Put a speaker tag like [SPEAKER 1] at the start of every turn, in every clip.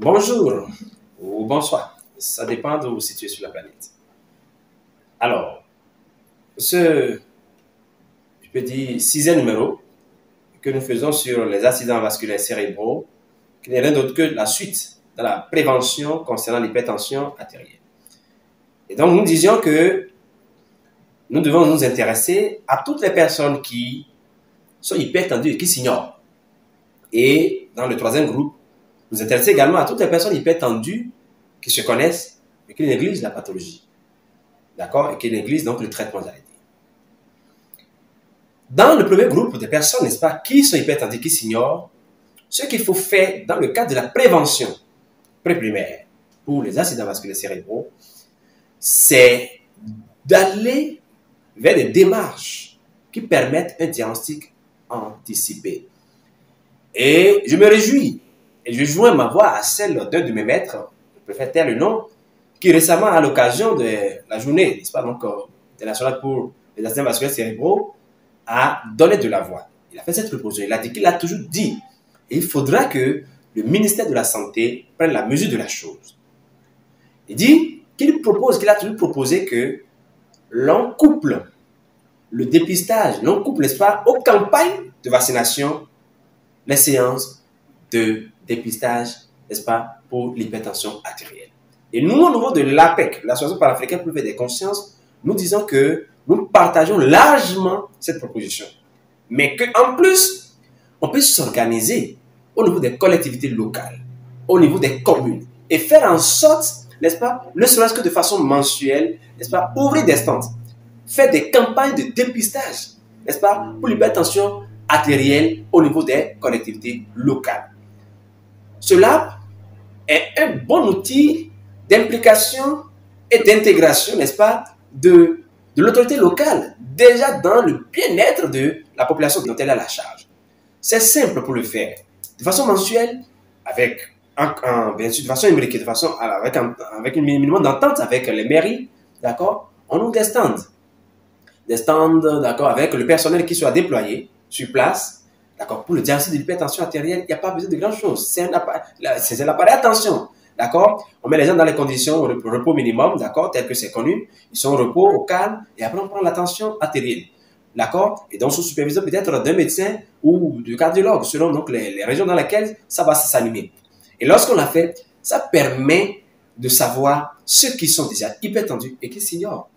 [SPEAKER 1] Bonjour ou bonsoir, ça dépend de où vous vous situez sur la planète. Alors, je peux dire, sixième numéro que nous faisons sur les accidents vasculaires cérébraux, qui n'est rien d'autre que la suite de la prévention concernant l'hypertension artérielle. Et donc, nous disions que nous devons nous intéresser à toutes les personnes qui sont hypertendues et qui s'ignorent. Et dans le troisième groupe, nous intéresser également à toutes les personnes hypertendues qui se connaissent et qui négligent la pathologie. D'accord? Et qui négligent donc le traitement, j'allais dire. Dans le premier groupe de personnes, n'est-ce pas, qui sont hypertendues, qui s'ignorent, ce qu'il faut faire dans le cadre de la prévention préprimaire pour les accidents vasculaires cérébraux, c'est d'aller vers des démarches qui permettent un diagnostic anticipé. Et je me réjouis, et je joins ma voix à celle d'un de mes maîtres, je préfère taire le nom, qui récemment, à l'occasion de la journée, n'est-ce pas, donc, internationale pour les accidents vasculaires cérébraux, a donné de la voix. Il a fait cette proposition. Il a dit qu'il a toujours dit, et il faudra que le ministère de la Santé prenne la mesure de la chose. Il dit qu'il a toujours proposé que l'on couple le dépistage, l'on couple, n'est-ce pas, aux campagnes de vaccination, les séances de dépistage, n'est-ce pas, pour l'hypertension artérielle. Et nous, au niveau de l'APEC, l'Association panafricaine pour l'éveil des consciences, nous disons que nous partageons largement cette proposition. Mais qu'en plus, on peut s'organiser au niveau des collectivités locales, au niveau des communes, et faire en sorte, n'est-ce pas, ne serait-ce que de façon mensuelle, n'est-ce pas, ouvrir des stands, faire des campagnes de dépistage, n'est-ce pas, pour l'hypertension artérielle au niveau des collectivités locales. Cela est un bon outil d'implication et d'intégration, n'est-ce pas, de l'autorité locale, déjà dans le bien-être de la population dont elle a la charge. C'est simple pour le faire. De façon mensuelle, bien sûr, de façon imbriquée, avec un minimum d'entente avec les mairies, d'accord, on ouvre des stands. Des stands, d'accord, avec le personnel qui soit déployé sur place, d'accord, pour le diagnostic de l'hypertension artérielle, il n'y a pas besoin de grand-chose. C'est l'appareil à tension. D'accord? On met les gens dans les conditions au repos minimum, d'accord, tel que c'est connu. Ils sont au repos, au calme, et après on prend la tension artérielle. D'accord? Et donc sous supervision peut-être d'un médecin ou du cardiologue, selon donc les régions dans lesquelles ça va s'animer. Et lorsqu'on l'a fait, ça permet de savoir ceux qui sont déjà hypertendus et qui s'ignorent.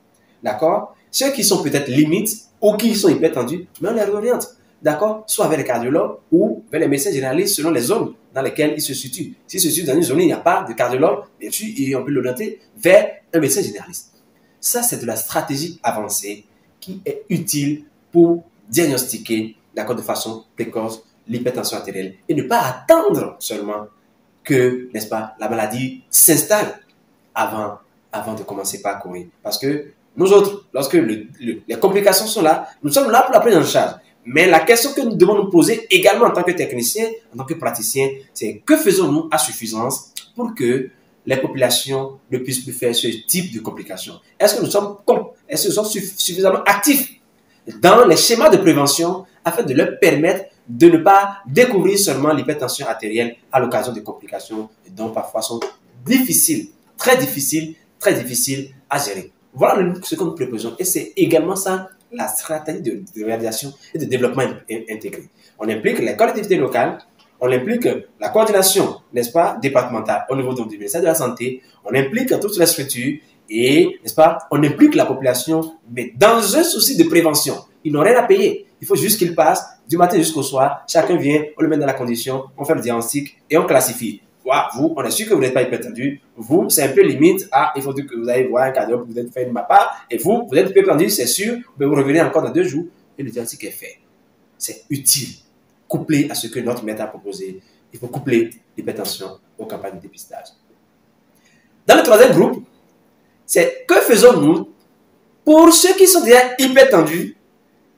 [SPEAKER 1] D'accord? Ceux qui sont peut-être limites ou qui sont hypertendus, mais on les réoriente. D'accord? Soit vers les cardiologues ou vers les médecins généralistes selon les zones dans lesquelles ils se situent. S'ils se situent dans une zone où il n'y a pas de cardiologue, bien sûr, on peut l'orienter vers un médecin généraliste. Ça, c'est de la stratégie avancée qui est utile pour diagnostiquer, d'accord, de façon précoce l'hypertension artérielle et ne pas attendre seulement que, n'est-ce pas, la maladie s'installe avant de commencer par courir. Parce que nous autres, lorsque les complications sont là, nous sommes là pour la prise en charge. Mais la question que nous devons nous poser également en tant que techniciens, en tant que praticiens, c'est que faisons-nous à suffisance pour que les populations ne puissent plus faire ce type de complications? Est-ce que nous sommes suffisamment actifs dans les schémas de prévention afin de leur permettre de ne pas découvrir seulement l'hypertension artérielle à l'occasion de complications et donc parfois sont difficiles, très difficiles à gérer? Voilà ce que nous proposons et c'est également ça la stratégie de réalisation et de développement intégré. On implique les collectivités locales, on implique la coordination, n'est-ce pas, départementale au niveau du ministère de la Santé, on implique toutes les structures et, n'est-ce pas, on implique la population, mais dans un souci de prévention. Ils n'ont rien à payer. Il faut juste qu'ils passent du matin jusqu'au soir, chacun vient, on le met dans la condition, on fait le diagnostic et on classifie. Vous, on est sûr que vous n'êtes pas hypertendu. Vous, c'est un peu limite. Il faut que vous allez voir un cardiologue, vous êtes fait une MAPA. Et vous êtes hypertendu, c'est sûr. Mais vous revenez encore dans 2 jours et le diagnostic est fait. C'est utile. Couplé à ce que notre maître a proposé, il faut coupler l'hypertension aux campagnes de dépistage. Dans le troisième groupe, c'est que faisons-nous pour ceux qui sont déjà hypertendus,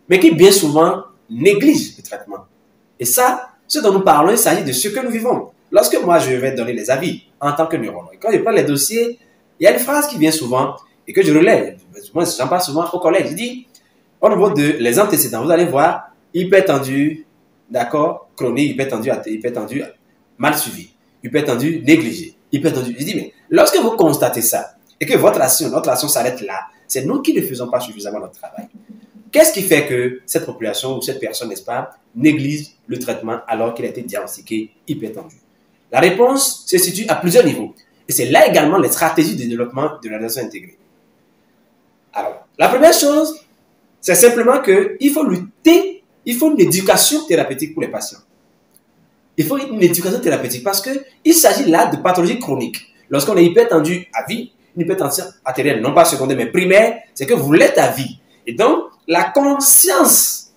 [SPEAKER 1] mais qui bien souvent négligent le traitement. Et ça, ce dont nous parlons, il s'agit de ce que nous vivons. Lorsque moi, je vais donner les avis en tant que neurologue, quand je prends les dossiers, il y a une phrase qui vient souvent et que je relève. Moi, j'en parle souvent au collège. Je dis, au niveau des antécédents, vous allez voir hypertendu, d'accord, chronique, hypertendu, mal suivi. hypertendu négligé, hypertendu. Je dis, mais lorsque vous constatez ça et que notre action s'arrête là, c'est nous qui ne faisons pas suffisamment notre travail. Qu'est-ce qui fait que cette population ou cette personne, n'est-ce pas, néglige le traitement alors qu'il a été diagnostiqué hypertendu? La réponse se situe à plusieurs niveaux. Et c'est là également les stratégies de développement de l'alimentation intégrée. Alors, la première chose, c'est simplement qu'il faut lutter, il faut une éducation thérapeutique pour les patients. Il faut une éducation thérapeutique parce qu'il s'agit là de pathologies chroniques. Lorsqu'on est hypertendu à vie, une hypertension artérielle, non pas secondaire, mais primaire, c'est que vous l'êtes à vie. Et donc, la conscience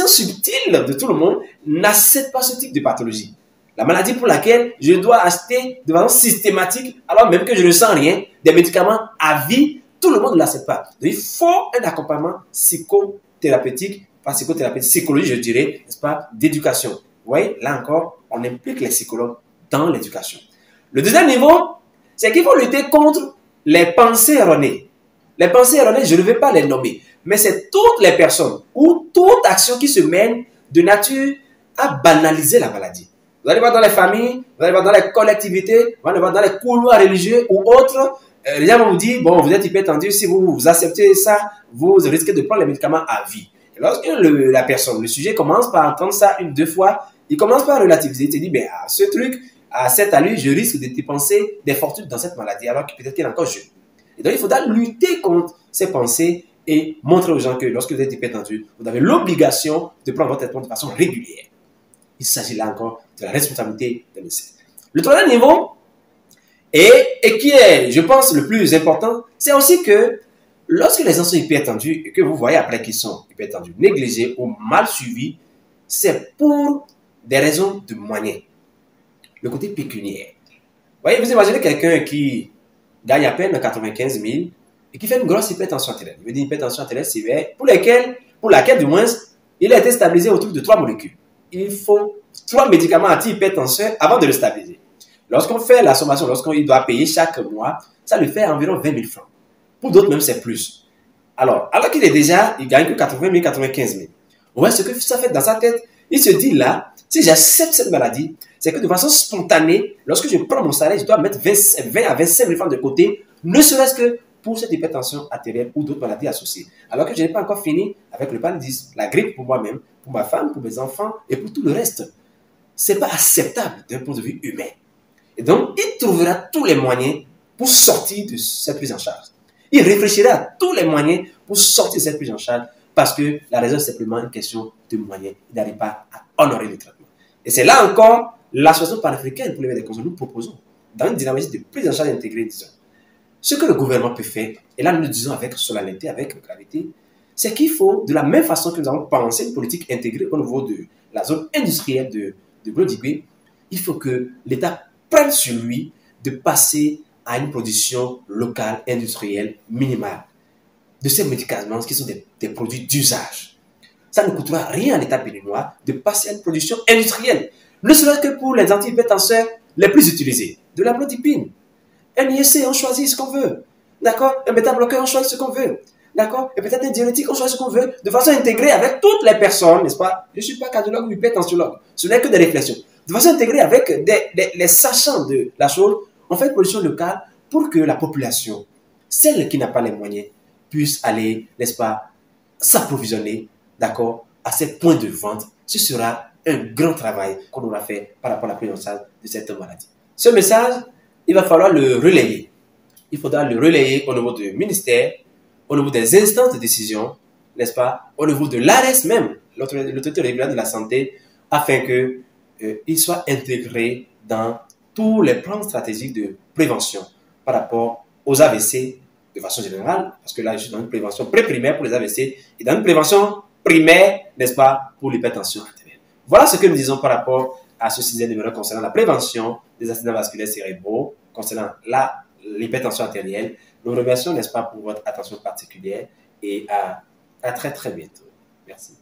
[SPEAKER 1] subtile de tout le monde n'accepte pas ce type de pathologie. La maladie pour laquelle je dois acheter de façon systématique, alors même que je ne sens rien, des médicaments à vie, tout le monde ne l'accepte pas. Donc, il faut un accompagnement psychothérapeutique, pas psychothérapeutique, psychologique, je dirais, n'est-ce pas, d'éducation. Vous voyez, là encore, on implique les psychologues dans l'éducation. Le deuxième niveau, c'est qu'il faut lutter contre les pensées erronées. Les pensées erronées, je ne vais pas les nommer, mais c'est toutes les personnes ou toute action qui se mène de nature à banaliser la maladie. Vous allez voir dans les familles, vous allez voir dans les collectivités, vous allez voir dans les couloirs religieux ou autres, les gens vont vous dire, bon, vous êtes hypertendu, si vous acceptez ça, vous risquez de prendre les médicaments à vie. Et lorsque la personne, le sujet commence par entendre ça une, deux fois, il commence par relativiser, il se dit, ben, ce truc, à cette allure, je risque de dépenser des fortunes dans cette maladie, alors que peut-être qu'il est encore jeune. Et donc, il faudra lutter contre ces pensées et montrer aux gens que lorsque vous êtes hypertendu, vous avez l'obligation de prendre votre traitement de façon régulière. Il s'agit là encore de la responsabilité des médecins. Le troisième niveau, et qui est, je pense, le plus important, c'est aussi que lorsque les gens sont hypertendus et que vous voyez après qu'ils sont hypertendus, négligés ou mal suivis, c'est pour des raisons de moyens. Le côté pécuniaire. Vous voyez, vous imaginez quelqu'un qui gagne à peine 95 000 et qui fait une grosse hypertension artérielle. Je veux dire hypertension artérielle sévère pour laquelle du moins, il a été stabilisé autour de 3 molécules. Il faut 3 médicaments anti-hypertenseurs avant de le stabiliser. Lorsqu'on fait la sommation, lorsqu'il doit payer chaque mois, ça lui fait environ 20 000 francs. Pour d'autres, même, c'est plus. Alors qu'il il gagne que 80 000, 95 000. On voit ce que ça fait dans sa tête. Il se dit là, si j'accepte cette maladie, c'est que de façon spontanée, lorsque je prends mon salaire, je dois mettre 20 à 25 000 francs de côté, ne serait-ce que pour cette hypertension artérielle ou d'autres maladies associées. Alors que je n'ai pas encore fini avec le paludisme, la grippe pour moi-même, pour ma femme, pour mes enfants et pour tout le reste. Ce n'est pas acceptable d'un point de vue humain. Et donc, il trouvera tous les moyens pour sortir de cette prise en charge. Il réfléchira à tous les moyens pour sortir de cette prise en charge parce que la raison est simplement une question de moyens. Il n'arrive pas à honorer le traitement. Et c'est là encore l'association panafricaine pour les des causes. Nous proposons, dans une dynamique de prise en charge intégrée, disons, ce que le gouvernement peut faire, et là nous le disons avec solennité, avec gravité, c'est qu'il faut, de la même façon que nous avons pensé une politique intégrée au niveau de la zone industrielle de Glodigué, il faut que l'État prenne sur lui de passer à une production locale, industrielle, minimale de ces médicaments qui sont des produits d'usage. Ça ne coûtera rien à l'État béninois de passer à une production industrielle, ne serait-ce que pour les antihypertenseurs les plus utilisés, de la clonidipine. Un IEC, on choisit ce qu'on veut. D'accord? Un bêta-bloqueur, on choisit ce qu'on veut. D'accord? Et peut-être un diurétique, on choisit ce qu'on veut, de façon intégrée avec toutes les personnes, n'est-ce pas? Je ne suis pas cardiologue ou hypertensiologue. Ce n'est que des réflexions. De façon intégrée avec les sachants de la chose, on fait une production locale pour que la population, celle qui n'a pas les moyens, puisse aller, n'est-ce pas, s'approvisionner, d'accord, à ces points de vente. Ce sera un grand travail qu'on aura fait par rapport à la prise en charge de cette maladie. Ce message, il va falloir le relayer. Il faudra le relayer au niveau du ministère, au niveau des instances de décision, n'est-ce pas, au niveau de l'ARES même, l'autorité régionale de la santé, afin qu'il soit intégré dans tous les plans stratégiques de prévention par rapport aux AVC de façon générale, parce que là, je suis dans une prévention pré-primaire pour les AVC et dans une prévention primaire, n'est-ce pas, pour l'hypertension artérielle. Voilà ce que nous disons par rapport à ce sixième numéro concernant la prévention des accidents vasculaires cérébraux, concernant l'hypertension artérielle. Nous remercions, n'est-ce pas, pour votre attention particulière et à très très bientôt. Merci.